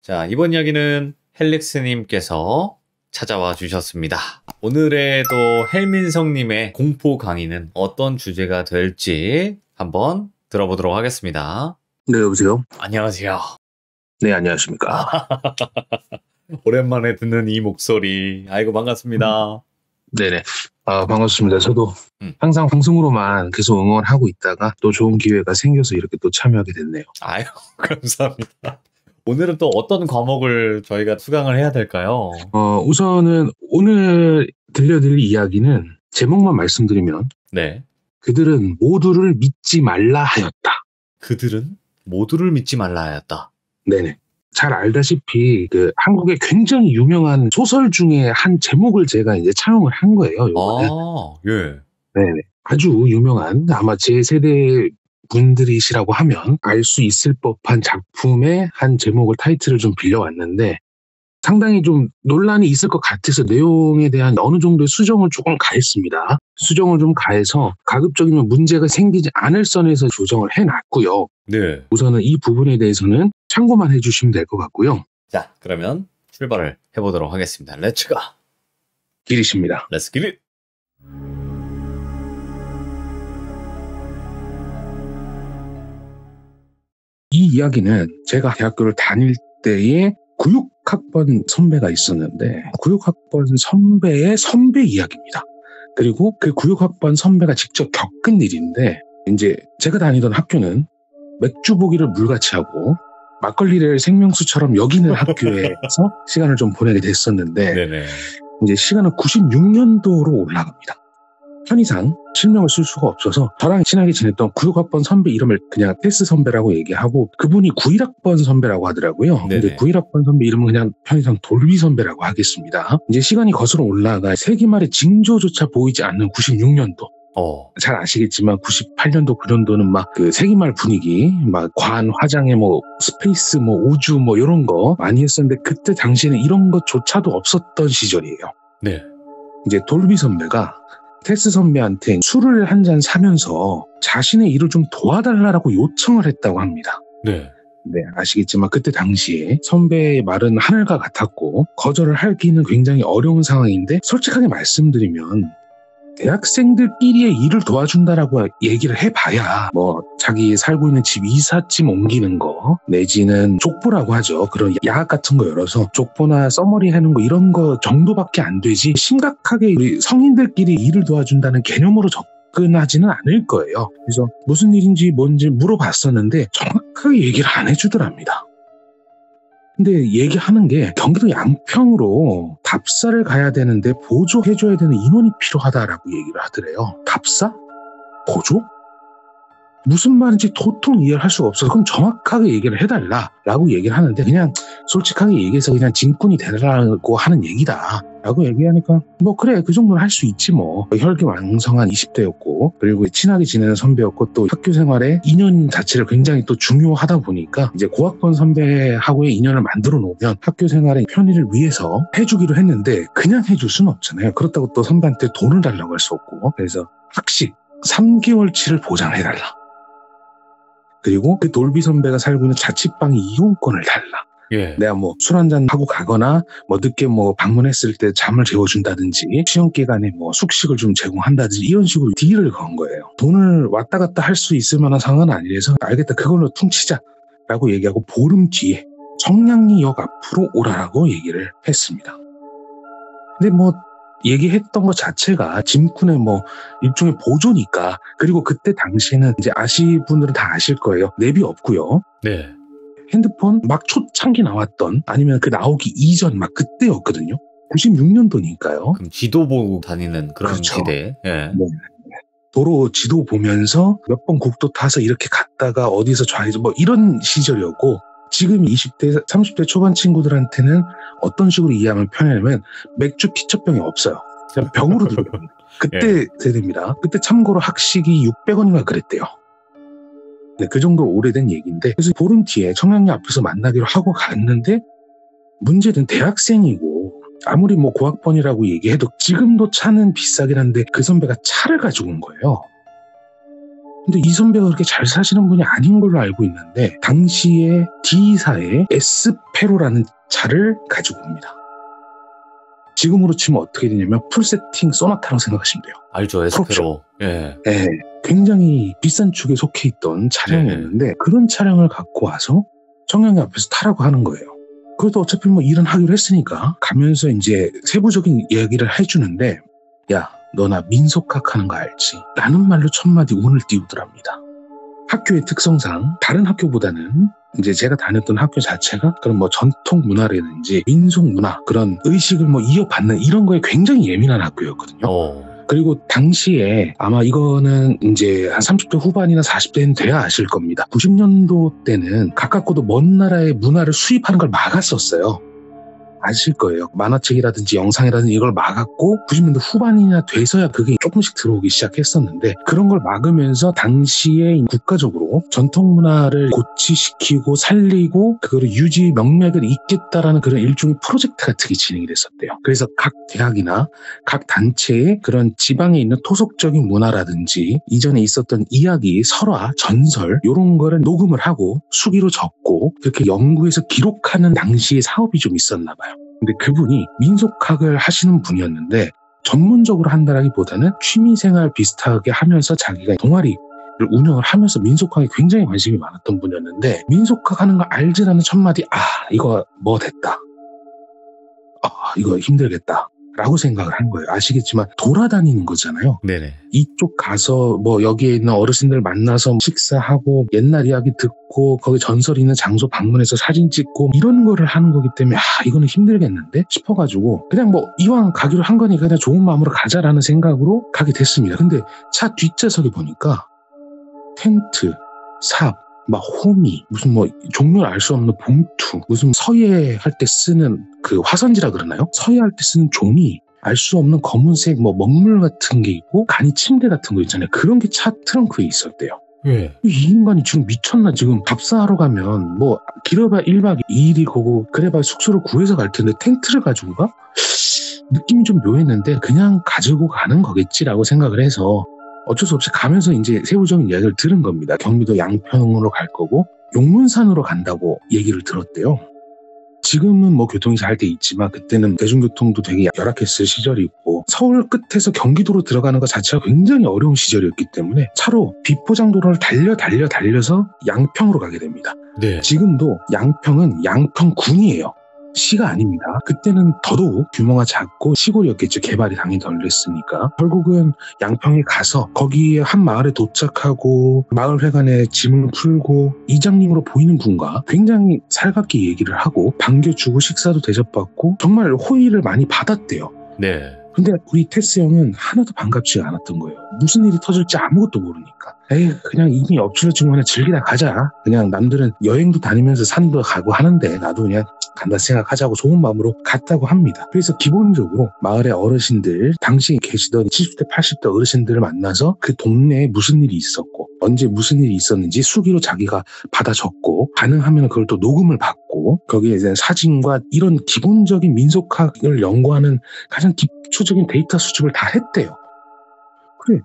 자, 이번 이야기는 헬릭스님께서 찾아와 주셨습니다. 오늘의 또 헬민성님의 공포 강의는 어떤 주제가 될지 한번 들어보도록 하겠습니다. 네, 여보세요? 안녕하세요. 네, 안녕하십니까. 오랜만에 듣는 이 목소리. 아이고, 반갑습니다. 네네. 반갑습니다. 저도 항상 방송으로만 계속 응원하고 있다가 또 좋은 기회가 생겨서 이렇게 또 참여하게 됐네요. 아유, 감사합니다. 오늘은 또 어떤 과목을 저희가 수강을 해야 될까요? 우선은 오늘 들려드릴 이야기는 제목만 말씀드리면 네. 그들은 모두를 믿지 말라 하였다. 그들은 모두를 믿지 말라 하였다. 네네. 잘 알다시피 한국의 굉장히 유명한 소설 중에 한 제목을 제가 이제 차용을 한 거예요. 요거는. 예. 네네. 아주 유명한 아마 제 세대 분들이시라고 하면 알 수 있을 법한 작품의 한 제목을 타이틀을 좀 빌려왔는데 상당히 좀 논란이 있을 것 같아서 내용에 대한 어느 정도의 수정을 조금 가했습니다. 수정을 좀 가해서 가급적이면 문제가 생기지 않을 선에서 조정을 해놨고요. 네. 우선은 이 부분에 대해서는 참고만 해주시면 될 것 같고요. 자, 그러면 출발을 해보도록 하겠습니다. 렛츠고! 기리십니다. 렛츠 기릿! 이 이야기는 제가 대학교를 다닐 때에 구육학번 선배가 있었는데 구육학번 선배의 선배 이야기입니다. 그리고 그 구육학번 선배가 직접 겪은 일인데 이제 제가 다니던 학교는 맥주 보기를 물같이 하고 막걸리를 생명수처럼 여기는 학교에서 시간을 좀 보내게 됐었는데 네네. 이제 시간은 96년도로 올라갑니다. 편의상 실명을 쓸 수가 없어서 저랑 친하게 지냈던 96학번 선배 이름을 그냥 테스 선배라고 얘기하고 그분이 91학번 선배라고 하더라고요. 네네. 근데 91학번 선배 이름은 그냥 편의상 돌비 선배라고 하겠습니다. 이제 시간이 거슬러 올라가 세기말의 징조조차 보이지 않는 96년도. 잘 아시겠지만 98년도, 9년도는 막 그 세기말 분위기, 막 과한 화장에 뭐 스페이스, 뭐 우주 뭐 이런 거 많이 했었는데 그때 당시에는 이런 것조차도 없었던 시절이에요. 네. 이제 돌비 선배가 테스 선배한테 술을 한 잔 사면서 자신의 일을 좀 도와달라고 요청을 했다고 합니다. 네. 네, 아시겠지만 그때 당시에 선배의 말은 하늘과 같았고 거절을 하기는 굉장히 어려운 상황인데 솔직하게 말씀드리면 대학생들끼리의 일을 도와준다라고 얘기를 해봐야 뭐 자기 살고 있는 집 이삿짐 옮기는 거 내지는 족보라고 하죠. 그런 야학 같은 거 열어서 족보나 써머리 하는 거 이런 거 정도밖에 안 되지 심각하게 우리 성인들끼리 일을 도와준다는 개념으로 접근하지는 않을 거예요. 그래서 무슨 일인지 뭔지 물어봤었는데 정확하게 얘기를 안 해주더랍니다. 근데 얘기하는 게 경기도 양평으로 답사를 가야 되는데 보조해줘야 되는 인원이 필요하다라고 얘기를 하더래요. 답사? 보조? 무슨 말인지 도통 이해를 할 수가 없어서 그럼 정확하게 얘기를 해달라라고 얘기를 하는데 그냥 솔직하게 얘기해서 그냥 짐꾼이 되라고 하는 얘기다 라고 얘기하니까 뭐 그래 그 정도는 할 수 있지 뭐. 혈기왕성한 20대였고 그리고 친하게 지내는 선배였고 또 학교 생활에 인연 자체를 굉장히 또 중요하다 보니까 이제 고학번 선배하고의 인연을 만들어 놓으면 학교 생활의 편의를 위해서 해주기로 했는데 그냥 해줄 수는 없잖아요. 그렇다고 또 선배한테 돈을 달라고 할 수 없고 그래서 학식 3개월치를 보장해달라. 그리고 그 돌비 선배가 살고 있는 자취방의 이용권을 달라. 예. 내가 뭐 술 한잔 하고 가거나 뭐 늦게 뭐 방문했을 때 잠을 재워준다든지 시험 기간에 뭐 숙식을 좀 제공한다든지 이런 식으로 딜을 건 거예요. 돈을 왔다 갔다 할 수 있을 만한 상황은 아니라서 알겠다 그걸로 퉁치자라고 얘기하고 보름 뒤에 청량리역 앞으로 오라라고 얘기를 했습니다. 근데 뭐 얘기했던 것 자체가 짐꾼의 뭐 일종의 보조니까 그리고 그때 당시에는 이제 아실 분들은 다 아실 거예요. 내비 없고요. 네. 핸드폰 막 초창기 나왔던 아니면 그 나오기 이전 막 그때였거든요. 96년도니까요. 그럼 지도 보고 다니는 그런 그렇죠. 시대. 예. 네. 도로 지도 보면서 몇 번 국도 타서 이렇게 갔다가 어디서 좌회전 뭐 이런 시절이었고 지금 20대, 30대 초반 친구들한테는 어떤 식으로 이해하면 편하냐면 맥주 피처병이 없어요. 그냥 병으로 들어갑니다. 그때 예. 세대입니다. 그때 참고로 학식이 600원인가 그랬대요. 네, 그 정도로 오래된 얘기인데 그래서 보름 뒤에 청량리 앞에서 만나기로 하고 갔는데 문제는 대학생이고 아무리 뭐 고학번이라고 얘기해도 지금도 차는 비싸긴 한데 그 선배가 차를 가지고 온 거예요. 근데 이 선배가 그렇게 잘 사시는 분이 아닌 걸로 알고 있는데 당시에 D사의 에스페로라는 차를 가지고 옵니다. 지금으로 치면 어떻게 되냐면 풀세팅 소나타라고 생각하시면 돼요. 알죠, 에스페로. 예. 네, 굉장히 비싼 축에 속해 있던 차량이었는데 그런 차량을 갖고 와서 청량리 앞에서 타라고 하는 거예요. 그래도 어차피 뭐 일은 하기로 했으니까 가면서 이제 세부적인 이야기를 해주는데, 야, 너 나 민속학 하는 거 알지? 라는 말로 첫 마디 운을 띄우더랍니다. 학교의 특성상 다른 학교보다는 이제 제가 다녔던 학교 자체가 그런 뭐 전통 문화라든지 민속 문화 그런 의식을 뭐 이어받는 이런 거에 굉장히 예민한 학교였거든요. 그리고 당시에 아마 이거는 이제 한 30대 후반이나 40대는 돼야 아실 겁니다. 90년도 때는 가깝고도 먼 나라의 문화를 수입하는 걸 막았었어요. 아실 거예요. 만화책이라든지 영상이라든지 이걸 막았고 90년대 후반이나 돼서야 그게 조금씩 들어오기 시작했었는데 그런 걸 막으면서 당시에 국가적으로 전통 문화를 고취시키고 살리고 그거를 유지 명맥을 잇겠다라는 그런 일종의 프로젝트 같은 게 진행이 됐었대요. 그래서 각 대학이나 각 단체의 그런 지방에 있는 토속적인 문화라든지 이전에 있었던 이야기, 설화, 전설 이런 거를 녹음을 하고 수기로 적고 그렇게 연구해서 기록하는 당시의 사업이 좀 있었나 봐요. 근데 그분이 민속학을 하시는 분이었는데 전문적으로 한다라기보다는 취미생활 비슷하게 하면서 자기가 동아리를 운영을 하면서 민속학에 굉장히 관심이 많았던 분이었는데 민속학 하는 거 알지라는 첫마디 이거 뭐 됐다. 이거 힘들겠다. 라고 생각을 한 거예요. 아시겠지만 돌아다니는 거잖아요. 네네. 이쪽 가서 뭐 여기에 있는 어르신들 만나서 식사하고 옛날 이야기 듣고 거기 전설 있는 장소 방문해서 사진 찍고 이런 거를 하는 거기 때문에 이거는 힘들겠는데 싶어가지고 그냥 뭐 이왕 가기로 한 거니까 그냥 좋은 마음으로 가자라는 생각으로 가게 됐습니다. 근데 차 뒷좌석에 보니까 텐트, 삽, 막 호미, 무슨 뭐 종류를 알 수 없는 봉투, 무슨 서예할 때 쓰는 그 화선지라 그러나요? 서예할 때 쓰는 종이, 알 수 없는 검은색 뭐 먹물 같은 게 있고 간이 침대 같은 거 있잖아요. 그런 게 차 트렁크에 있었대요. 왜? 이 인간이 지금 미쳤나? 지금 밥사하러 가면 뭐 길어봐야 1박 2일이 거고 그래봐야 숙소를 구해서 갈 텐데 텐트를 가지고 가? 느낌이 좀 묘했는데 그냥 가지고 가는 거겠지라고 생각을 해서 어쩔 수 없이 가면서 이제 세부적인 이야기를 들은 겁니다. 경기도 양평으로 갈 거고 용문산으로 간다고 얘기를 들었대요. 지금은 뭐 교통이 잘 돼 있지만 그때는 대중교통도 되게 열악했을 시절이 있고 서울 끝에서 경기도로 들어가는 것 자체가 굉장히 어려운 시절이었기 때문에 차로 비포장도로를 달려서 양평으로 가게 됩니다. 네. 지금도 양평은 양평군이에요. 시가 아닙니다. 그때는 더더욱 규모가 작고 시골이었겠죠. 개발이 당연히 덜 됐으니까. 결국은 양평에 가서 거기에 한 마을에 도착하고 마을회관에 짐을 풀고 이장님으로 보이는 분과 굉장히 살갑게 얘기를 하고 반겨주고 식사도 대접받고 정말 호의를 많이 받았대요. 네. 근데 우리 테스 형은 하나도 반갑지가 않았던 거예요. 무슨 일이 터질지 아무것도 모르니까. 그냥 이미 엎질러진 거 그냥 즐기다 가자. 그냥 남들은 여행도 다니면서 산도 가고 하는데 나도 그냥 간다 생각하자고 좋은 마음으로 갔다고 합니다. 그래서 기본적으로 마을의 어르신들, 당시 계시던 70대, 80대 어르신들을 만나서 그 동네에 무슨 일이 있었고 언제 무슨 일이 있었는지 수기로 자기가 받아 적고 가능하면 그걸 또 녹음을 받고 거기에 이제 사진과 이런 기본적인 민속학을 연구하는 가장 기초적인 데이터 수집을 다 했대요. 그래,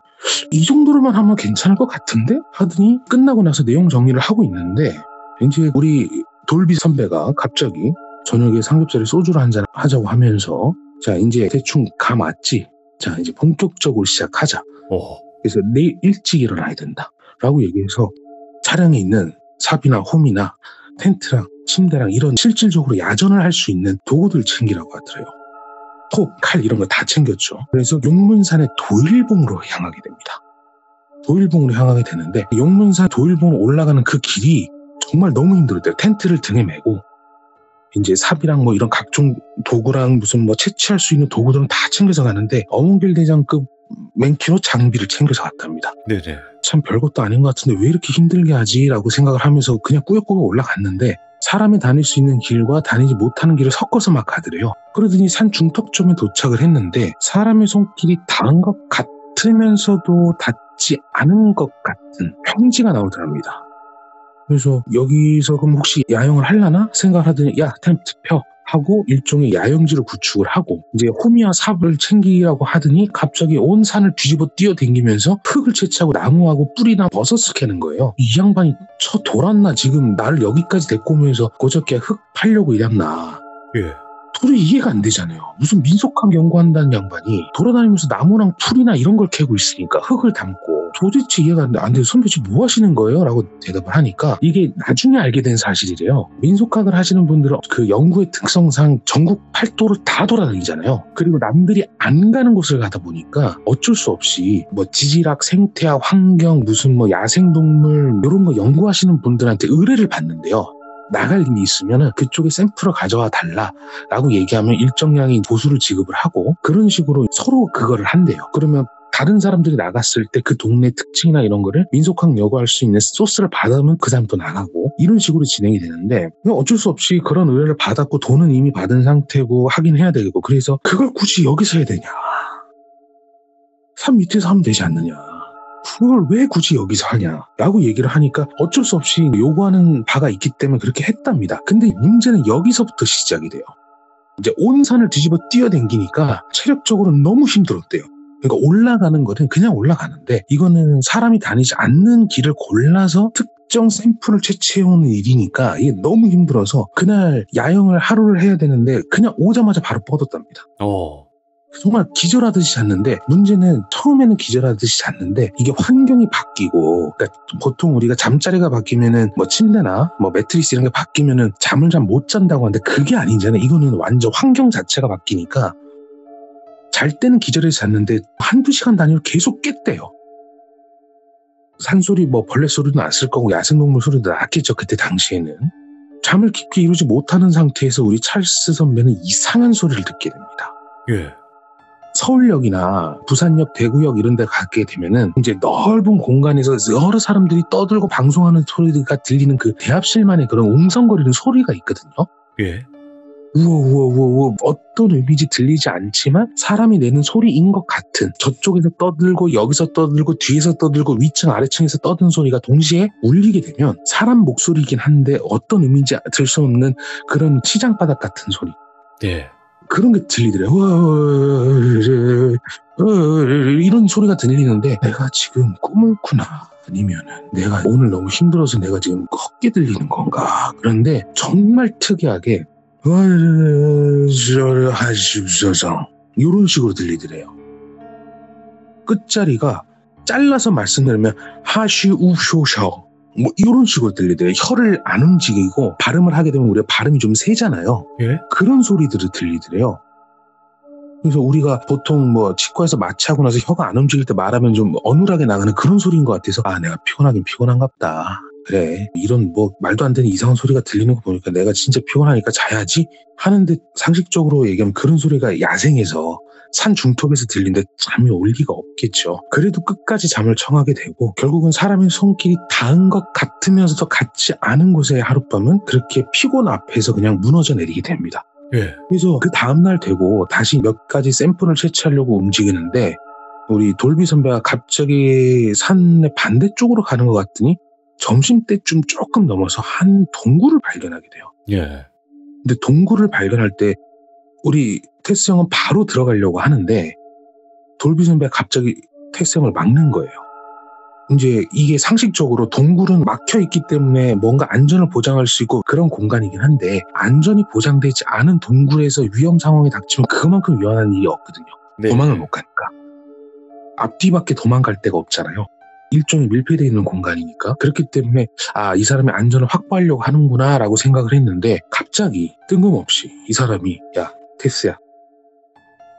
이 정도로만 하면 괜찮을 것 같은데? 하더니 끝나고 나서 내용 정리를 하고 있는데 이제 우리 돌비 선배가 갑자기 저녁에 삼겹살에 소주를 한잔 하자고 하면서 자 이제 대충 감 왔지? 자 이제 본격적으로 시작하자. 그래서 내일 일찍 일어나야 된다 라고 얘기해서 차량에 있는 삽이나 홈이나 텐트랑 침대랑 이런 실질적으로 야전을 할 수 있는 도구들 챙기라고 하더래요. 톱, 칼 이런 거 다 챙겼죠. 그래서 용문산의 도일봉으로 향하게 됩니다. 도일봉으로 향하게 되는데 용문산 도일봉으로 올라가는 그 길이 정말 너무 힘들었대요. 텐트를 등에 메고 이제 삽이랑 뭐 이런 각종 도구랑 무슨 뭐 채취할 수 있는 도구들은 다 챙겨서 가는데 어몽길 대장급 맨키로 장비를 챙겨서 갔답니다. 네네. 참 별것도 아닌 것 같은데 왜 이렇게 힘들게 하지? 라고 생각을 하면서 그냥 꾸역꾸역 올라갔는데 사람이 다닐 수 있는 길과 다니지 못하는 길을 섞어서 막 가더래요. 그러더니 산 중턱점에 도착을 했는데 사람의 손길이 닿은 것 같으면서도 닿지 않은 것 같은 평지가 나오더랍니다. 그래서 여기서 그럼 혹시 야영을 하려나 생각을 하더니 야 텐트 펴 하고 일종의 야영지를 구축을 하고 이제 호미와 삽을 챙기라고 하더니 갑자기 온 산을 뒤집어 뛰어댕기면서 흙을 채취하고 나무하고 뿌리나 버섯을 캐는 거예요. 이 양반이 저 돌았나 지금 나를 여기까지 데리고 오면서 고저께 흙 팔려고 이랬나. 예. 도저히 이해가 안 되잖아요. 무슨 민속학 연구한다는 양반이 돌아다니면서 나무랑 풀이나 이런 걸 캐고 있으니까 흙을 담고 도대체 이해가 안 돼요. 선배 지금 뭐 하시는 거예요? 라고 대답을 하니까 이게 나중에 알게 된 사실이래요. 민속학을 하시는 분들은 그 연구의 특성상 전국 팔도를 다 돌아다니잖아요. 그리고 남들이 안 가는 곳을 가다 보니까 어쩔 수 없이 뭐 지질학, 생태학, 환경, 무슨 뭐 야생동물 이런 거 연구하시는 분들한테 의뢰를 받는데요. 나갈 일이 있으면 그쪽에 샘플을 가져와 달라라고 얘기하면 일정량의 보수를 지급을 하고 그런 식으로 서로 그거를 한대요. 그러면 다른 사람들이 나갔을 때 그 동네 특징이나 이런 거를 민속학 연구할 수 있는 소스를 받으면 그 사람도 나가고 이런 식으로 진행이 되는데 어쩔 수 없이 그런 의뢰를 받았고 돈은 이미 받은 상태고 하긴 해야 되고 그래서 그걸 굳이 여기서 해야 되냐. 산 밑에서 하면 되지 않느냐. 그걸 왜 굳이 여기서 하냐라고 얘기를 하니까 어쩔 수 없이 요구하는 바가 있기 때문에 그렇게 했답니다. 근데 문제는 여기서부터 시작이 돼요. 이제 온 산을 뒤집어 뛰어댕기니까 체력적으로 너무 힘들었대요. 그러니까 올라가는 거는 그냥 올라가는데 이거는 사람이 다니지 않는 길을 골라서 특정 샘플을 채취해오는 일이니까 이게 너무 힘들어서 그날 야영을 하루를 해야 되는데 그냥 오자마자 바로 뻗었답니다. 정말 기절하듯이 잤는데 문제는 처음에는 기절하듯이 잤는데 이게 환경이 바뀌고 그러니까 보통 우리가 잠자리가 바뀌면은 뭐 침대나 뭐 매트리스 이런 게 바뀌면은 잠을 잘 못 잔다고 하는데 그게 아니잖아요. 이거는 완전 환경 자체가 바뀌니까 잘 때는 기절해서 잤는데 한두 시간 단위로 계속 깼대요. 산소리 뭐 벌레 소리도 났을 거고 야생동물 소리도 났겠죠. 그때 당시에는. 잠을 깊게 이루지 못하는 상태에서 우리 찰스 선배는 이상한 소리를 듣게 됩니다. 예. 서울역이나 부산역, 대구역 이런 데 가게 되면은 이제 넓은 공간에서 여러 사람들이 떠들고 방송하는 소리가 들리는 그 대합실만의 그런 웅성거리는 소리가 있거든요. 예. 우와 어떤 의미인지 들리지 않지만 사람이 내는 소리인 것 같은 저쪽에서 떠들고 여기서 떠들고 뒤에서 떠들고 위층 아래층에서 떠드는 소리가 동시에 울리게 되면 사람 목소리이긴 한데 어떤 의미인지 들 수 없는 그런 시장바닥 같은 소리. 예. 그런 게 들리더래요. 이런 소리가 들리는데 내가 지금 꿈을 꾸나 아니면 내가 오늘 너무 힘들어서 내가 지금 헛게 들리는 건가. 그런데 정말 특이하게 이런 식으로 들리더래요. 끝자리가 잘라서 말씀드리면 하시우쇼셔 뭐 이런 식으로 들리더래요. 혀를 안 움직이고 발음을 하게 되면 우리가 발음이 좀 세잖아요. 예? 그런 소리들을 들리더래요. 그래서 우리가 보통 뭐 치과에서 마취하고 나서 혀가 안 움직일 때 말하면 좀 어눌하게 나가는 그런 소리인 것 같아서 아 내가 피곤하긴 피곤한갑다. 그래 이런 뭐 말도 안 되는 이상한 소리가 들리는 거 보니까 내가 진짜 피곤하니까 자야지 하는데 상식적으로 얘기하면 그런 소리가 야생에서 산 중턱에서 들리는데 잠이 올 리가 없겠죠. 그래도 끝까지 잠을 청하게 되고 결국은 사람의 손길이 닿은 것 같으면서도 같지 않은 곳의 하룻밤은 그렇게 피곤 앞에서 그냥 무너져 내리게 됩니다. 예. 그래서 그 다음날 되고 다시 몇 가지 샘플을 채취하려고 움직이는데 우리 돌비 선배가 갑자기 산의 반대쪽으로 가는 것 같더니 점심때쯤 조금 넘어서 한 동굴을 발견하게 돼요. 예. 근데 동굴을 발견할 때 우리 테스 형은 바로 들어가려고 하는데 돌비 선배가 갑자기 테스 형을 막는 거예요. 이제 이게 상식적으로 동굴은 막혀있기 때문에 뭔가 안전을 보장할 수 있고 그런 공간이긴 한데 안전이 보장되지 않은 동굴에서 위험 상황이 닥치면 그만큼 위험한 일이 없거든요. 네. 도망을 못 가니까. 앞뒤밖에 도망갈 데가 없잖아요. 일종의 밀폐되어 있는 공간이니까. 그렇기 때문에 아, 이 사람이 안전을 확보하려고 하는구나 라고 생각을 했는데 갑자기 뜬금없이 이 사람이 야 테스야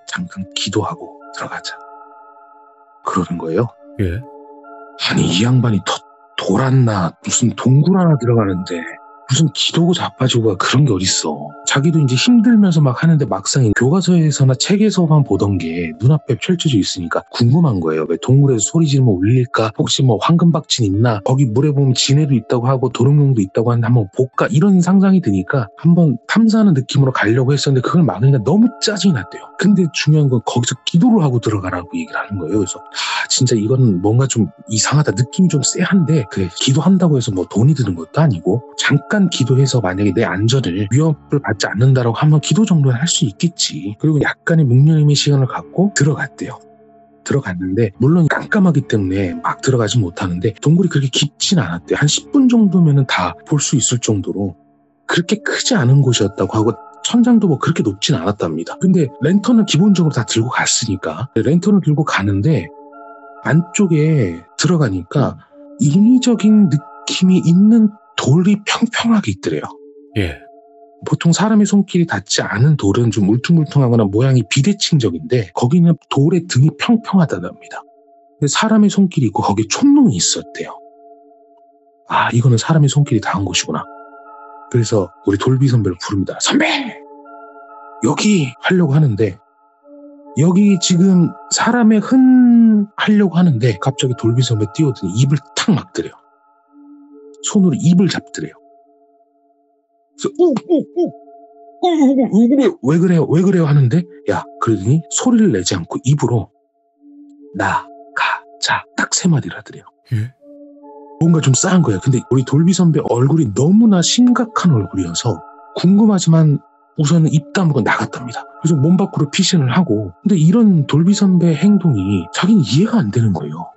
잠깐 기도하고 들어가자 그러는 거예요. 예. 아니 이 양반이 돌았나 무슨 동굴 하나 들어가는데 무슨 기도고 자빠지고가 그런 게 어딨어. 자기도 이제 힘들면서 막 하는데 막상 교과서에서나 책에서만 보던 게 눈앞에 펼쳐져 있으니까 궁금한 거예요. 왜 동굴에서 소리 지르면 울릴까? 혹시 뭐 황금박진 있나? 거기 물에 보면 지네도 있다고 하고 도롱뇽도 있다고 하는데 한번 볼까? 이런 상상이 드니까 한번 탐사하는 느낌으로 가려고 했었는데 그걸 막으니까 너무 짜증이 났대요. 근데 중요한 건 거기서 기도를 하고 들어가라고 얘기를 하는 거예요. 그래서 진짜 이건 뭔가 좀 이상하다. 느낌이 좀 쎄한데 그래 기도한다고 해서 뭐 돈이 드는 것도 아니고 잠깐 잠깐 기도해서 만약에 내 안전을 위협을 받지 않는다라고 하면 기도 정도는 할 수 있겠지. 그리고 약간의 묵념의 시간을 갖고 들어갔대요. 들어갔는데 물론 깜깜하기 때문에 막 들어가지 못하는데 동굴이 그렇게 깊진 않았대요. 한 10분 정도면 다 볼 수 있을 정도로 그렇게 크지 않은 곳이었다고 하고 천장도 뭐 그렇게 높진 않았답니다. 근데 랜턴을 기본적으로 다 들고 갔으니까 랜턴을 들고 가는데 안쪽에 들어가니까 인위적인 느낌이 있는 돌이 평평하게 있더래요. 예. 보통 사람의 손길이 닿지 않은 돌은 좀 울퉁불퉁하거나 모양이 비대칭적인데 거기는 돌의 등이 평평하다답니다. 근데 사람의 손길이 있고 거기에 촛농이 있었대요. 아, 이거는 사람의 손길이 닿은 곳이구나. 그래서 우리 돌비 선배를 부릅니다. 선배! 여기 하려고 하는데 여기 지금 사람의 흔 하려고 하는데 갑자기 돌비 선배 뛰어드니 입을 탁 막더래요. 손으로 입을 잡더래요. 그래서 왜 그래요? 왜 그래요? 하는데 야, 그러더니 소리를 내지 않고 입으로 나, 가, 자 딱 3마디를 하더래요. 예? 뭔가 좀 싸한 거예요. 근데 우리 돌비 선배 얼굴이 너무나 심각한 얼굴이어서 궁금하지만 우선은 입 다물고 나갔답니다. 그래서 몸 밖으로 피신을 하고 근데 이런 돌비 선배 행동이 자기는 이해가 안 되는 거예요.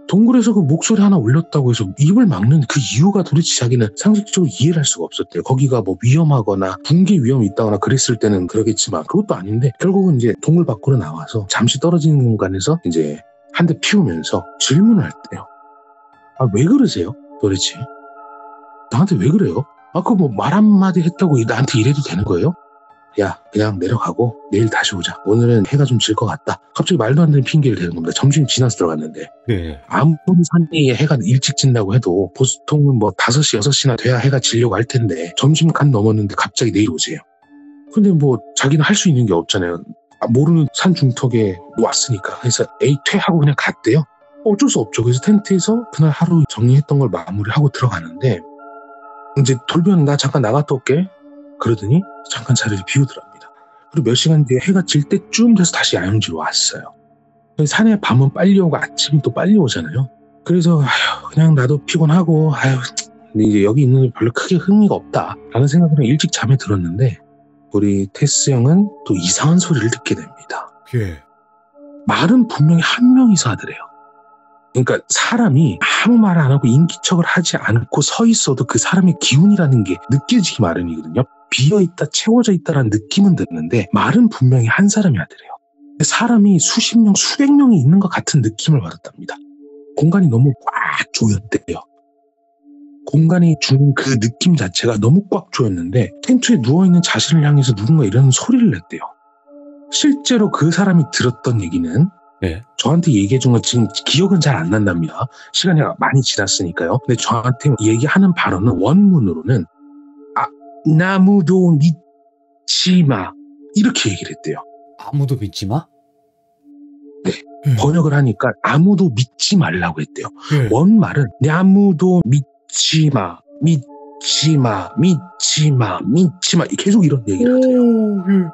동굴에서 그 목소리 하나 올렸다고 해서 입을 막는 그 이유가 도대체 자기는 상식적으로 이해를 할 수가 없었대요. 거기가 뭐 위험하거나 붕괴 위험이 있다거나 그랬을 때는 그러겠지만 그것도 아닌데 결국은 이제 동굴 밖으로 나와서 잠시 떨어진 공간에서 이제 한 대 피우면서 질문을 했대요. 아, 왜 그러세요? 도대체? 나한테 왜 그래요? 아, 그 뭐 말 한마디 했다고 나한테 이래도 되는 거예요? 야, 그냥 내려가고 내일 다시 오자. 오늘은 해가 좀 질 것 같다. 갑자기 말도 안 되는 핑계를 대는 겁니다. 점심이 지나서 들어갔는데. 네. 아무리 산에 해가 일찍 진다고 해도 보통은 뭐 5시, 6시나 돼야 해가 지려고 할 텐데 점심 간 넘었는데 갑자기 내일 오세요. 근데 뭐 자기는 할 수 있는 게 없잖아요. 모르는 산 중턱에 왔으니까. 그래서 에이 퇴하고 그냥 갔대요. 어쩔 수 없죠. 그래서 텐트에서 그날 하루 정리했던 걸 마무리하고 들어가는데 이제 돌변 나 잠깐 나갔다 올게. 그러더니 잠깐 자리를 비우더랍니다. 그리고 몇 시간 뒤에 해가 질 때쯤 돼서 다시 야영지로 왔어요. 산에 밤은 빨리 오고 아침이 또 빨리 오잖아요. 그래서 그냥 나도 피곤하고 근데 이제 여기 있는 게 별로 크게 흥미가 없다 라는 생각으로 일찍 잠에 들었는데 우리 테스 형은 또 이상한 소리를 듣게 됩니다. 예. 말은 분명히 한 명이서 하더래요. 그러니까 사람이 아무 말 안 하고 인기척을 하지 않고 서 있어도 그 사람의 기운이라는 게 느껴지기 마련이거든요. 비어있다, 채워져 있다라는 느낌은 드는데 말은 분명히 한 사람이 하더래요. 사람이 수십 명, 수백 명이 있는 것 같은 느낌을 받았답니다. 공간이 너무 꽉 조였대요. 공간이 주는 그 느낌 자체가 너무 꽉 조였는데 텐트에 누워있는 자신을 향해서 누군가 이런 소리를 냈대요. 실제로 그 사람이 들었던 얘기는 네. 저한테 얘기해준 건 지금 기억은 잘 안 난답니다. 시간이 많이 지났으니까요. 근데 저한테 얘기하는 발언은 원문으로는 나무도 믿지 마 이렇게 얘기를 했대요. 아무도 믿지 마? 네. 번역을 하니까 아무도 믿지 말라고 했대요. 예. 원말은 나무도 믿지 마, 믿지 마, 믿지 마, 믿지 마 계속 이런 얘기를 하대요. 예.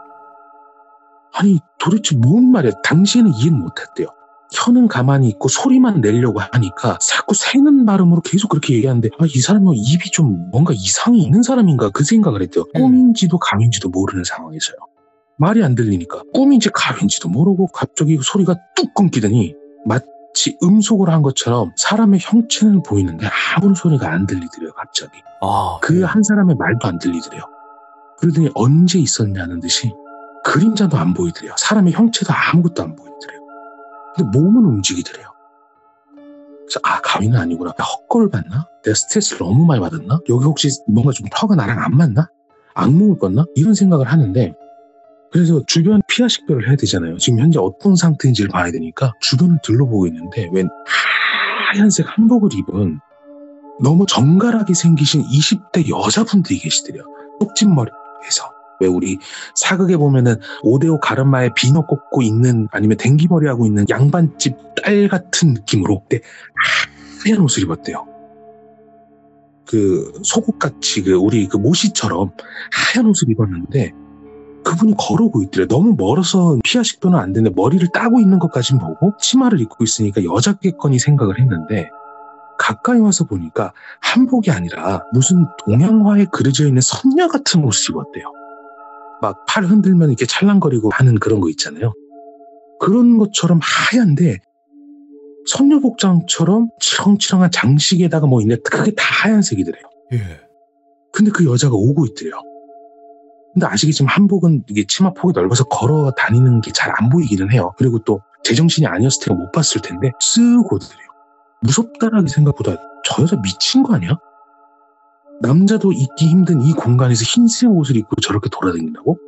아니 도대체 뭔 말이야. 당시에는 이해는 못했대요. 혀는 가만히 있고 소리만 내려고 하니까 자꾸 새는 발음으로 계속 그렇게 얘기하는데 이 사람은 입이 좀 뭔가 이상이 있는 사람인가 그 생각을 했대요. 꿈인지도 감인지도 모르는 상황에서요. 말이 안 들리니까 꿈인지 감인지도 모르고 갑자기 소리가 뚝 끊기더니 마치 음속을 한 것처럼 사람의 형체는 보이는데 아무런 소리가 안 들리더래요. 갑자기. 그 한 사람의 말도 안 들리더래요. 그러더니 언제 있었냐는 듯이 그림자도 안 보이더래요. 사람의 형체도 아무것도 안 보이더래요. 근데 몸은 움직이더래요. 그래서 가위는 아니구나. 헛걸 봤나? 내가 스트레스를 너무 많이 받았나? 여기 혹시 뭔가 좀 터가 나랑 안 맞나? 악몽을 꿨나? 이런 생각을 하는데 그래서 주변 피하 식별을 해야 되잖아요. 지금 현재 어떤 상태인지를 봐야 되니까 주변을 둘러보고 있는데 웬 하얀색 한복을 입은 너무 정갈하게 생기신 20대 여자분들이 계시더래요. 똑진머리에서. 왜 우리 사극에 보면은 5대5 가르마에 비너 꽂고 있는 아니면 댕기머리 하고 있는 양반집 딸 같은 느낌으로 그때 하얀 옷을 입었대요. 그 속옷같이 우리 모시처럼 하얀 옷을 입었는데 그분이 걸어오고 있더래요. 너무 멀어서 피하 식도는 안 되는데 머리를 따고 있는 것까진 보고 치마를 입고 있으니까 여자겠거니 생각을 했는데 가까이 와서 보니까 한복이 아니라 무슨 동양화에 그려져 있는 선녀 같은 옷을 입었대요. 막 팔 흔들면 이렇게 찰랑거리고 하는 그런 거 있잖아요. 그런 것처럼 하얀데 선녀 복장처럼 치렁치렁한 장식에다가 뭐 있는데 그게 다 하얀색이더래요. 예. 근데 그 여자가 오고 있더래요. 근데 아시겠지만 한복은 이게 치마 폭이 넓어서 걸어 다니는 게 잘 안 보이기는 해요. 그리고 또 제정신이 아니었을 테고 못 봤을 텐데 쓱 오더래요. 무섭다라기 생각보다 저 여자 미친 거 아니야? 남자도 입기 힘든 이 공간에서 흰색 옷을 입고 저렇게 돌아다닌다고?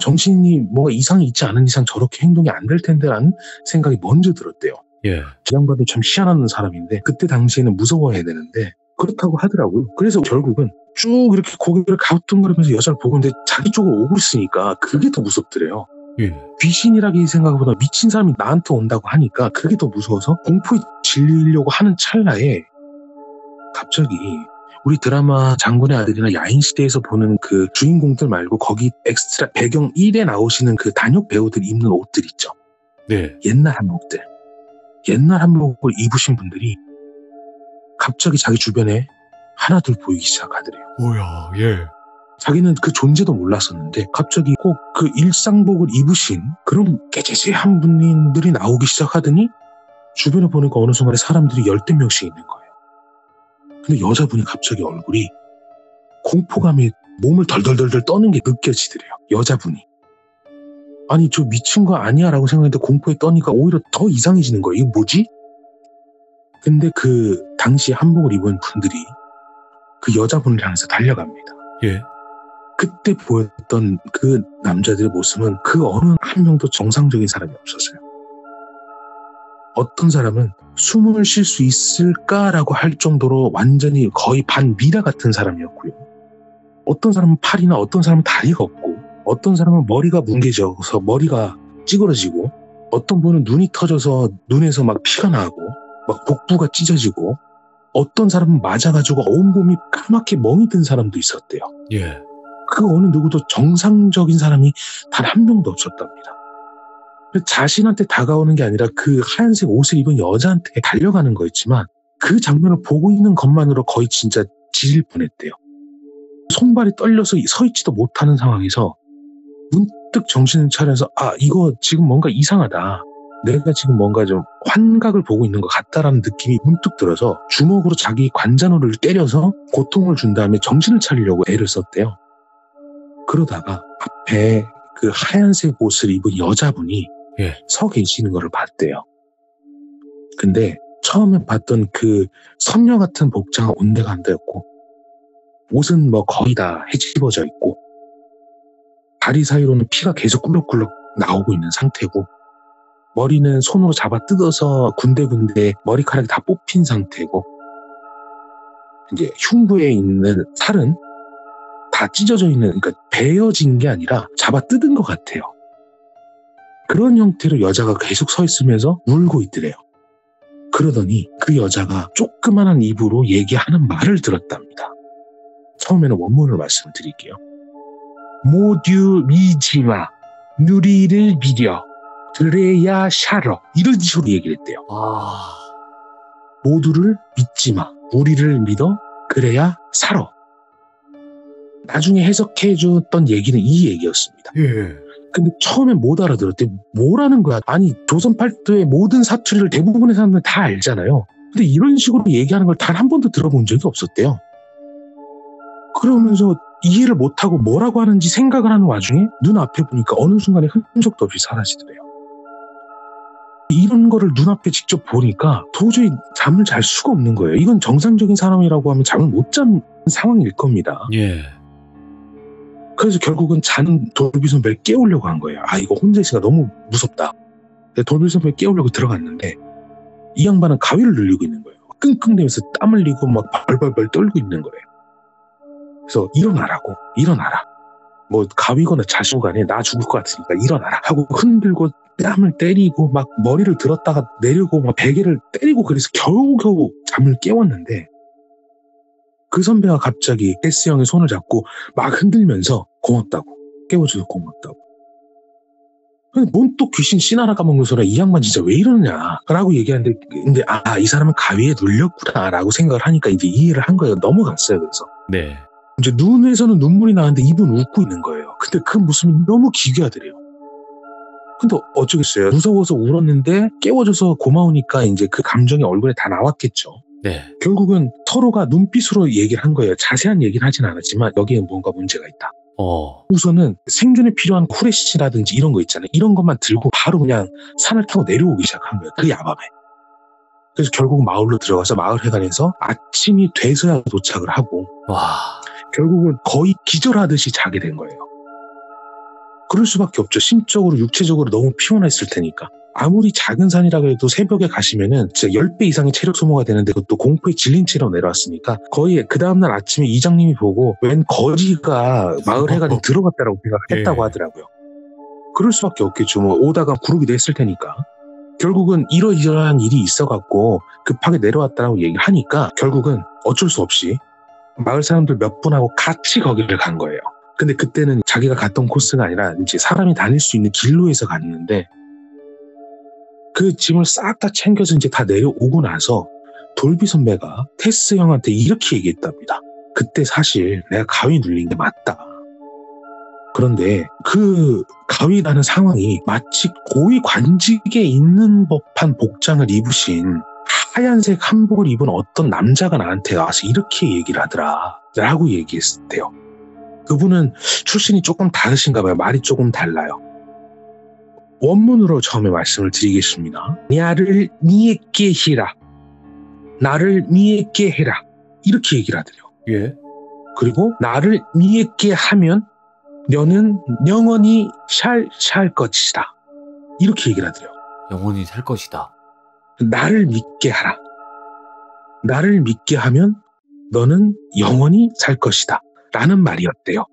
정신이 뭐가 이상이 있지 않은 이상 저렇게 행동이 안 될 텐데라는 생각이 먼저 들었대요. 예. 그 양반도 참 희한한 사람인데 그때 당시에는 무서워해야 되는데 그렇다고 하더라고요. 그래서 결국은 쭉 이렇게 고개를 가우뚱거리면서 여자를 보고 있는데 자기 쪽으로 오고 있으니까 그게 더 무섭더래요. 예. 귀신이라기 생각보다 미친 사람이 나한테 온다고 하니까 그게 더 무서워서 공포에 질리려고 하는 찰나에 갑자기 우리 드라마 장군의 아들이나 야인시대에서 보는 그 주인공들 말고 거기 엑스트라 배경 1에 나오시는 그 단역 배우들 입는 옷들 있죠. 네. 옛날 한복들. 옛날 한복을 입으신 분들이 갑자기 자기 주변에 하나둘 보이기 시작하더래요. 뭐야, 예. 자기는 그 존재도 몰랐었는데 갑자기 꼭 그 일상복을 입으신 그런 깨재재한 분들이 나오기 시작하더니 주변에 보니까 어느 순간에 사람들이 10대 명씩 있는 거예요. 근데 여자분이 갑자기 얼굴이 공포감에 몸을 덜덜덜덜 떠는 게 느껴지더래요. 여자분이. 아니 저 미친 거 아니야 라고 생각했는데 공포에 떠니까 오히려 더 이상해지는 거예요. 이거 뭐지? 근데 그 당시 한복을 입은 분들이 그 여자분을 향해서 달려갑니다. 예. 그때 보였던 그 남자들의 모습은 그 어느 한 명도 정상적인 사람이 없었어요. 어떤 사람은 숨을 쉴 수 있을까라고 할 정도로 완전히 거의 반미라 같은 사람이었고요. 어떤 사람은 팔이나 어떤 사람은 다리가 없고 어떤 사람은 머리가 뭉개져서 머리가 찌그러지고 어떤 분은 눈이 터져서 눈에서 막 피가 나고 막 복부가 찢어지고 어떤 사람은 맞아가지고 온몸이 까맣게 멍이 든 사람도 있었대요. 예. 그 어느 누구도 정상적인 사람이 단 한 명도 없었답니다. 자신한테 다가오는 게 아니라 그 하얀색 옷을 입은 여자한테 달려가는 거였지만 그 장면을 보고 있는 것만으로 거의 진짜 지질 뻔했대요. 손발이 떨려서 서 있지도 못하는 상황에서 문득 정신을 차려서 이거 지금 뭔가 이상하다. 내가 지금 뭔가 좀 환각을 보고 있는 것 같다라는 느낌이 문득 들어서 주먹으로 자기 관자놀이를 때려서 고통을 준 다음에 정신을 차리려고 애를 썼대요. 그러다가 앞에 그 하얀색 옷을 입은 여자분이 예. 서 계시는 거를 봤대요. 근데 처음에 봤던 그 선녀 같은 복장은 온데간데였고 옷은 뭐 거의 다 헤집어져 있고 다리 사이로는 피가 계속 꿀럭꿀럭 나오고 있는 상태고 머리는 손으로 잡아 뜯어서 군데군데 머리카락이 다 뽑힌 상태고 이제 흉부에 있는 살은 다 찢어져 있는, 그러니까 베어진 게 아니라 잡아 뜯은 것 같아요. 그런 형태로 여자가 계속 서 있으면서 울고 있더래요. 그러더니 그 여자가 조그만한 입으로 얘기하는 말을 들었답니다. 처음에는 원문을 말씀드릴게요. 모두 미지마, 누리를 믿어, 그래야 샤러. 이런 식으로 얘기를 했대요. 모두를 믿지마, 우리를 믿어, 그래야 살아. 나중에 해석해줬던 얘기는 이 얘기였습니다. 예. 근데 처음엔 못 알아들었대. 뭐라는 거야? 아니, 조선 팔도의 모든 사투리를 대부분의 사람들은 다 알잖아요. 근데 이런 식으로 얘기하는 걸 단 한 번도 들어본 적이 없었대요. 그러면서 이해를 못하고 뭐라고 하는지 생각을 하는 와중에 눈앞에 보니까 어느 순간에 흔적도 없이 사라지더래요. 이런 거를 눈앞에 직접 보니까 도저히 잠을 잘 수가 없는 거예요. 이건 정상적인 사람이라고 하면 잠을 못 자는 상황일 겁니다. 예. 그래서 결국은 자는 돌비 선배를 깨우려고 한 거예요. 이거 혼자 있으니까 너무 무섭다. 돌비 선배를 깨우려고 들어갔는데 이 양반은 가위를 늘리고 있는 거예요. 끙끙대면서 땀 흘리고 막 벌벌벌 떨고 있는 거예요. 그래서 일어나라고, 일어나라. 뭐 가위거나 자시고 간에 나 죽을 것 같으니까 일어나라 하고 흔들고 뺨을 때리고 막 머리를 들었다가 내리고 막 베개를 때리고 그래서 겨우겨우 잠을 깨웠는데 그 선배가 갑자기 S 형의 손을 잡고 막 흔들면서 고맙다고, 깨워줘서 고맙다고. 근데 뭔 또 귀신 씨 하나 까먹는 소리야. 이 양반 진짜 왜 이러냐. 라고 얘기하는데, 근데, 이 사람은 가위에 눌렸구나. 라고 생각을 하니까 이제 이해를 한 거예요. 넘어갔어요. 그래서. 네. 이제 눈에서는 눈물이 나는데 입은 웃고 있는 거예요. 근데 그 모습이 너무 기괴하더래요. 근데 어쩌겠어요. 무서워서 울었는데 깨워줘서 고마우니까 이제 그 감정이 얼굴에 다 나왔겠죠. 네. 결국은 서로가 눈빛으로 얘기를 한 거예요. 자세한 얘기는 하진 않았지만 여기에 뭔가 문제가 있다. 우선은 생존에 필요한 후레쉬라든지 이런 거 있잖아요. 이런 것만 들고 바로 그냥 산을 타고 내려오기 시작한 거예요. 그 야밤에. 그래서 결국 마을로 들어가서 마을 회관에서 아침이 돼서야 도착을 하고 와. 결국은 거의 기절하듯이 자게 된 거예요. 그럴 수밖에 없죠. 심적으로 육체적으로 너무 피곤했을 테니까. 아무리 작은 산이라고 해도 새벽에 가시면은 진짜 10배 이상의 체력 소모가 되는데 그것도 공포에 질린 채로 내려왔으니까 거의 그 다음날 아침에 이장님이 보고 웬 거지가 마을 해관에 들어갔다라고 생각했다고 하더라고요. 그럴 수밖에 없겠죠. 뭐 오다가 구르기도 했을 테니까. 결국은 이러이러한 일이 있어갖고 급하게 내려왔다라고 얘기를 하니까 결국은 어쩔 수 없이 마을 사람들 몇 분하고 같이 거기를 간 거예요. 근데 그때는 자기가 갔던 코스가 아니라 이제 사람이 다닐 수 있는 길로에서 갔는데 그 짐을 싹 다 챙겨서 이제 다 내려오고 나서 돌비 선배가 테스 형한테 이렇게 얘기했답니다. 그때 사실 내가 가위 눌린 게 맞다. 그런데 그 가위라는 상황이 마치 고위 관직에 있는 법한 복장을 입으신 하얀색 한복을 입은 어떤 남자가 나한테 와서 이렇게 얘기를 하더라 라고 얘기했대요. 그분은 출신이 조금 다르신가 봐요. 말이 조금 달라요. 원문으로 처음에 말씀을 드리겠습니다. 나를 미에게 해라. 나를 미에게 해라. 이렇게 얘기를 하더래요. 예. 그리고 나를 미에게 하면 너는 영원히 살 것이다. 이렇게 얘기를 하더래요. 영원히 살 것이다. 나를 믿게 하라. 나를 믿게 하면 너는 영원히 살 것이다. 라는 말이었대요.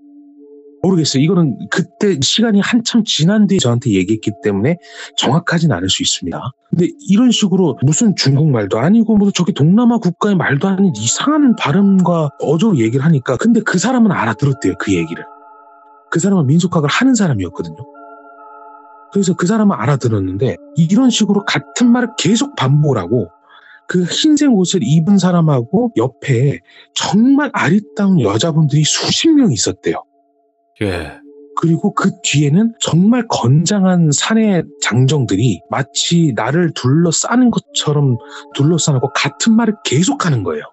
모르겠어요. 이거는 그때 시간이 한참 지난 뒤에 저한테 얘기했기 때문에 정확하진 않을 수 있습니다. 근데 이런 식으로 무슨 중국말도 아니고 무슨 저기 동남아 국가의 말도 아닌 이상한 발음과 어조로 얘기를 하니까 근데 그 사람은 알아들었대요. 그 얘기를. 그 사람은 민속학을 하는 사람이었거든요. 그래서 그 사람은 알아들었는데 이런 식으로 같은 말을 계속 반복을 하고 그 흰색 옷을 입은 사람하고 옆에 정말 아리따운 여자분들이 수십 명 있었대요. 예. 그리고 그 뒤에는 정말 건장한 사내 장정들이 마치 나를 둘러싸는 것처럼 둘러싸고 같은 말을 계속하는 거예요.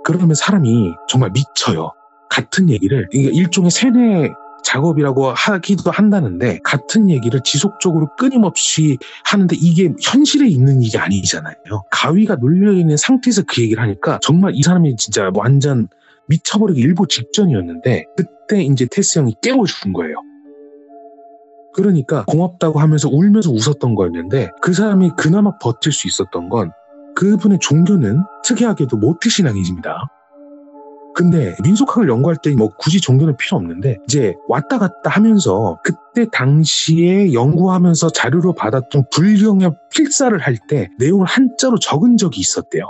그러면 사람이 정말 미쳐요. 같은 얘기를 일종의 세뇌 작업이라고 하기도 한다는데 같은 얘기를 지속적으로 끊임없이 하는데 이게 현실에 있는 일이 아니잖아요. 가위가 눌려있는 상태에서 그 얘기를 하니까 정말 이 사람이 진짜 완전 미쳐버리기 일보 직전이었는데 그때 이제 테스 형이 깨워준 거예요. 그러니까 고맙다고 하면서 울면서 웃었던 거였는데 그 사람이 그나마 버틸 수 있었던 건 그분의 종교는 특이하게도 모태 신앙이십니다. 근데 민속학을 연구할 때 뭐 굳이 종교는 필요 없는데 이제 왔다 갔다 하면서 그때 당시에 연구하면서 자료로 받았던 불경의 필사를 할 때 내용을 한자로 적은 적이 있었대요.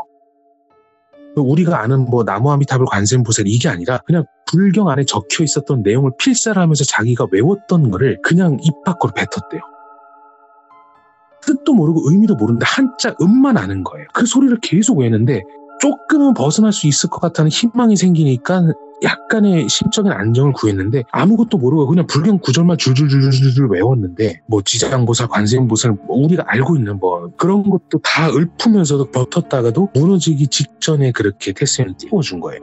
우리가 아는 뭐 나무아미타불 관세음보살 이게 아니라 그냥 불경 안에 적혀 있었던 내용을 필사를 하면서 자기가 외웠던 거를 그냥 입 밖으로 뱉었대요. 뜻도 모르고 의미도 모르는데 한자 음만 아는 거예요. 그 소리를 계속 외는데 조금은 벗어날 수 있을 것 같다는 희망이 생기니까 약간의 심적인 안정을 구했는데 아무것도 모르고 그냥 불경 구절만 줄줄줄줄 외웠는데 뭐 지장보살, 관세음보살 뭐 우리가 알고 있는 뭐 그런 것도 다 읊으면서도 버텼다가도 무너지기 직전에 그렇게 테스형이 띄워준 거예요.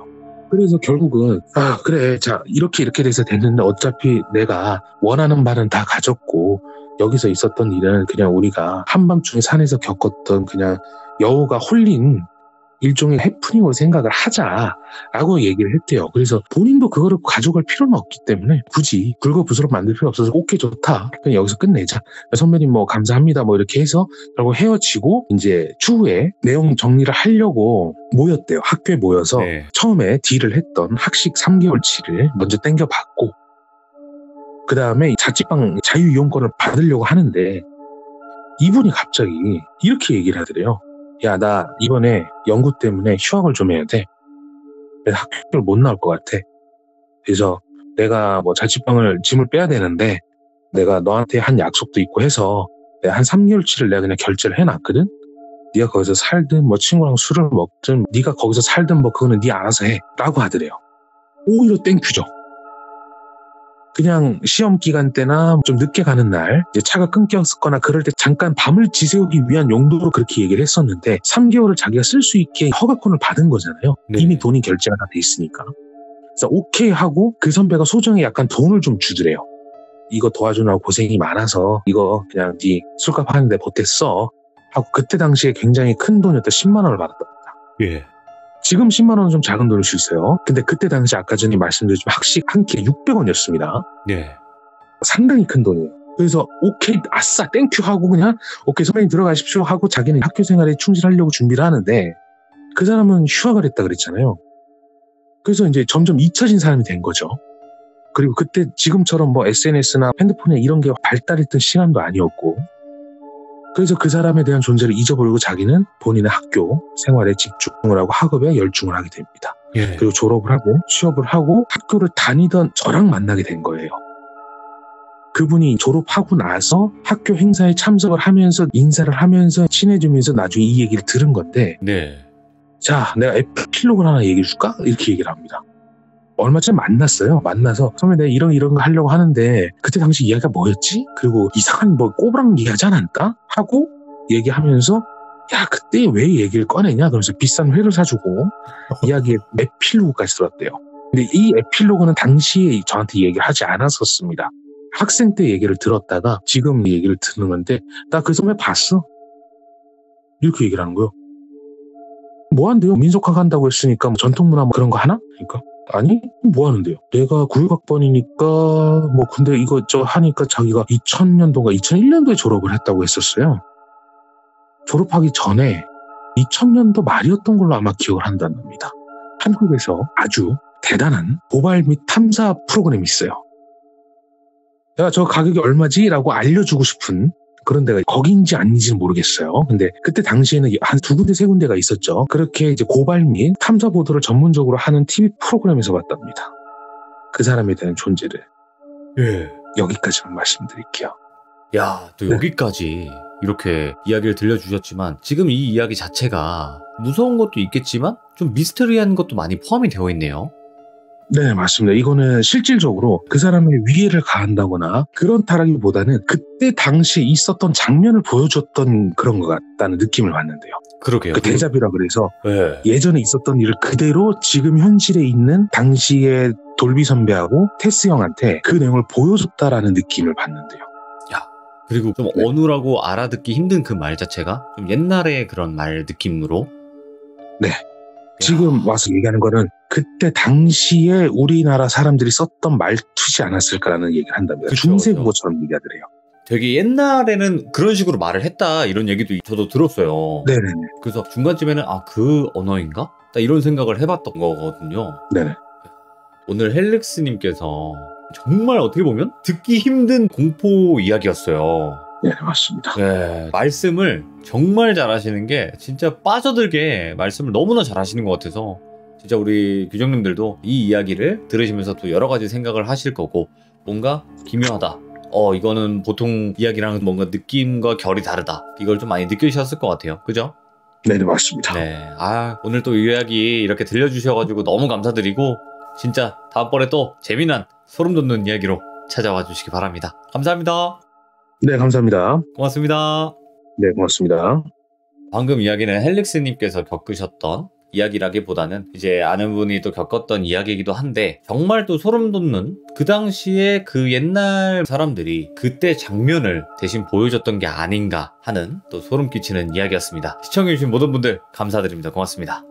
그래서 결국은 그래 자 이렇게 돼서 됐는데 어차피 내가 원하는 바는 다 가졌고 여기서 있었던 일은 그냥 우리가 한밤중에 산에서 겪었던 그냥 여우가 홀린 일종의 해프닝으로 생각을 하자라고 얘기를 했대요. 그래서 본인도 그거를 가져갈 필요는 없기 때문에 굳이 굴거부스럼 만들 필요 없어서 오케이 좋다. 그냥 여기서 끝내자. 선배님 뭐 감사합니다. 뭐 이렇게 해서 결국 헤어지고 이제 추후에 내용 정리를 하려고 모였대요. 학교에 모여서 네. 처음에 딜을 했던 학식 3개월치를 먼저 땡겨받고 그 다음에 자취방 자유이용권을 받으려고 하는데 이분이 갑자기 이렇게 얘기를 하더래요. 야, 나 이번에 연구 때문에 휴학을 좀 해야 돼. 그래서 학교를 못 나올 것 같아. 그래서 내가 뭐 자취방을 짐을 빼야 되는데 내가 너한테 한 약속도 있고 해서 내가 한 3개월치를 내가 그냥 결제를 해놨거든. 네가 거기서 살든 뭐 친구랑 술을 먹든 네가 거기서 살든 뭐 그거는 네 알아서 해 라고 하더래요. 오히려 땡큐죠. 그냥 시험 기간 때나 좀 늦게 가는 날 이제 차가 끊겼거나 그럴 때 잠깐 밤을 지새우기 위한 용도로 그렇게 얘기를 했었는데 3개월을 자기가 쓸 수 있게 허가권을 받은 거잖아요. 네. 이미 돈이 결제가 다 돼 있으니까. 그래서 오케이 하고 그 선배가 소정에 약간 돈을 좀 주더래요. 이거 도와주느라고 고생이 많아서 이거 그냥 네 술값 하는데 보탰어 하고 그때 당시에 굉장히 큰 돈이었다. 10만 원을 받았답니다. 예. 지금 10만 원은 좀 작은 돈일 수 있어요. 근데 그때 당시 아까 전에 말씀드렸지만 학식 한 끼에 600원이었습니다. 네. 상당히 큰 돈이에요. 그래서 오케이 아싸 땡큐 하고 그냥 오케이 선배님 들어가십시오 하고 자기는 학교 생활에 충실하려고 준비를 하는데 그 사람은 휴학을 했다 그랬잖아요. 그래서 이제 점점 잊혀진 사람이 된 거죠. 그리고 그때 지금처럼 뭐 SNS나 핸드폰에 이런 게 발달했던 시간도 아니었고 그래서 그 사람에 대한 존재를 잊어버리고 자기는 본인의 학교 생활에 집중을 하고 학업에 열중을 하게 됩니다. 예. 그리고 졸업을 하고 취업을 하고 학교를 다니던 저랑 만나게 된 거예요. 그분이 졸업하고 나서 학교 행사에 참석을 하면서 인사를 하면서 친해지면서 나중에 이 얘기를 들은 건데 네. 자 내가 에필로그를 하나 얘기해 줄까? 이렇게 얘기를 합니다. 얼마 전에 만났어요. 만나서 선배 내가 이런 거 하려고 하는데 그때 당시 이야기가 뭐였지? 그리고 이상한 뭐 꼬부랑 얘기하지 않았까? 하고 얘기하면서 야 그때 왜 얘기를 꺼내냐? 그러면서 비싼 회를 사주고 이야기에 에필로그까지 들었대요. 근데 이 에필로그는 당시에 저한테 얘기를 하지 않았었습니다. 학생 때 얘기를 들었다가 지금 얘기를 듣는 건데 나 그 선배 봤어. 이렇게 얘기를 하는 거예요. 뭐 한대요? 민속학 한다고 했으니까 뭐 전통문화 뭐 그런 거 하나? 그러니까 아니 뭐 하는데요? 내가 96학번이니까 뭐 근데 이거 저 하니까 자기가 2000년도가 2001년도에 졸업을 했다고 했었어요. 졸업하기 전에 2000년도 말이었던 걸로 아마 기억을 한답니다. 한국에서 아주 대단한 고발 및 탐사 프로그램이 있어요. 내가 저 가격이 얼마지? 라고 알려주고 싶은 그런 데가 거기인지 아닌지는 모르겠어요. 근데 그때 당시에는 한 2군데 3군데가 있었죠. 그렇게 이제 고발 및 탐사 보도를 전문적으로 하는 TV 프로그램에서 봤답니다. 그 사람에 대한 존재를. 예. 여기까지만 말씀드릴게요. 야, 또 여기까지 이렇게 이야기를 들려주셨지만 지금 이 이야기 자체가 무서운 것도 있겠지만 좀 미스터리한 것도 많이 포함이 되어 있네요. 네, 맞습니다. 이거는 실질적으로 그 사람의 위해를 가한다거나 그렇다라기보다는 그때 당시에 있었던 장면을 보여줬던 그런 것 같다는 느낌을 받는데요. 그러게요. 그 데자뷰라 그래서 네. 예전에 있었던 일을 그대로 지금 현실에 있는 당시의 돌비 선배하고 테스 형한테 그 내용을 보여줬다라는 느낌을 받는데요. 야, 그리고 좀 네. 어눌하고 알아듣기 힘든 그 말 자체가 좀 옛날의 그런 말 느낌으로. 네. 지금 와서 얘기하는 거는 그때 당시에 우리나라 사람들이 썼던 말투지 않았을까라는 얘기를 한답니다. 그쵸, 중세국어처럼 얘기하더래요. 되게 옛날에는 그런 식으로 말을 했다 이런 얘기도 저도 들었어요. 네네네. 그래서 중간쯤에는 아, 그 언어인가? 딱 이런 생각을 해봤던 거거든요. 네네. 오늘 헬릭스님께서 정말 어떻게 보면 듣기 힘든 공포 이야기였어요. 네, 맞습니다. 네, 말씀을 정말 잘하시는 게 진짜 빠져들게 말씀을 너무나 잘하시는 것 같아서 진짜 우리 규정님들도 이 이야기를 들으시면서 또 여러 가지 생각을 하실 거고 뭔가 기묘하다. 이거는 보통 이야기랑 뭔가 느낌과 결이 다르다. 이걸 좀 많이 느끼셨을 것 같아요. 그죠? 네네, 맞습니다. 네. 오늘 또 이 이야기 이렇게 들려주셔가지고 너무 감사드리고 진짜 다음번에 또 재미난 소름 돋는 이야기로 찾아와 주시기 바랍니다. 감사합니다. 네, 감사합니다. 고맙습니다. 네, 고맙습니다. 방금 이야기는 헬릭스님께서 겪으셨던 이야기라기보다는 이제 아는 분이 또 겪었던 이야기이기도 한데 정말 또 소름 돋는 그 당시에 그 옛날 사람들이 그때 장면을 대신 보여줬던 게 아닌가 하는 또 소름 끼치는 이야기였습니다. 시청해주신 모든 분들 감사드립니다. 고맙습니다.